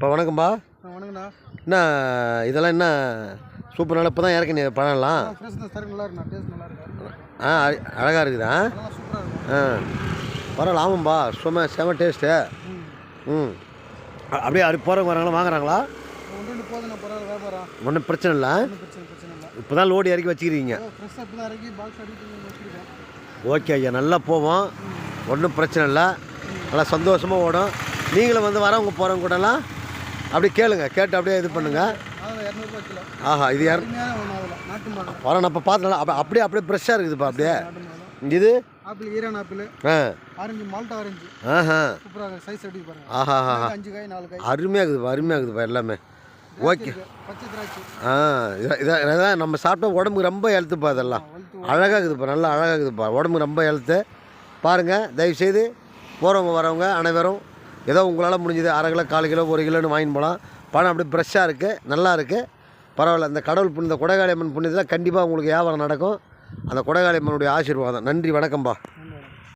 இப்போ வணக்கம்பா. வணக்கண்ணா. என்ன இதெல்லாம் என்ன சூப்பர் நல்லா இப்போ தான் இறக்கி பண்ணலாம். நல்லா இருக்குண்ணா, டேஸ்ட் நல்லா இருக்கு. அழகாக இருக்குதா? சூப்பராக இருக்கும். பரவாயில்ல. ஆமாம்பா, செம டேஸ்ட்டு. அப்படியே போகிறவங்க வராங்களா, வாங்குறாங்களா? ஒன்றும் பிரச்சனை இல்லை. இப்போ தான் லோடு இறக்கி வச்சுக்கிறீங்க. ஓகே ஐயா, நல்லா போவோம், ஒன்றும் பிரச்சனை இல்லை, நல்லா சந்தோஷமாக ஓடும். நீங்களும் வந்து வரவங்க போகிறவங்க கூடலாம் அப்படியே கேளுங்க, கேட்டு அப்படியே இது பண்ணுங்கள். ஆஹா, இது பரவாயில்ல. இப்போ பார்த்தோம்னா அப்படியே ஃப்ரெஷ்ஷாக இருக்குதுப்பா. அப்படியே இது apple, Iran apple, orange, Malta orange. சூப்பராக சைஸ் எப்படி பாருங்க. ஆஹா, 5 காய் 4 காய் அருமையாக இருக்குதுப்பா எல்லாமே. ஓகே. பச்சை திராட்சை. இதான் நம்ம சாப்பிட்டா உடம்புக்கு ரொம்ப ஹெல்த்துப்பா. இதெல்லாம் அழகாக இருக்குதுப்பா, நல்லா அழகாக இருக்குதுப்பா, உடம்புக்கு ரொம்ப ஹெல்த்து. பாருங்கள், தயவுசெய்து போகிறவங்க வரவங்க அனைவரும் ஏதோ உங்களால் முடிஞ்சது 1/2 கிலோ 1/4 கிலோ 1 கிலோன்னு வாங்கின்னு போகலாம். பணம் அப்படி ஃப்ரெஷ்ஷாக இருக்குது, நல்லா இருக்குது, பரவாயில்ல. இந்த கடவுள் இந்த கொடைக்காளி அம்மன் புண்ணியத்தில் கண்டிப்பாக உங்களுக்கு வியாபாரம் நடக்கும். அந்த கொடைக்காளி அம்மனுடைய ஆசீர்வாதம். நன்றி, வணக்கம்பா.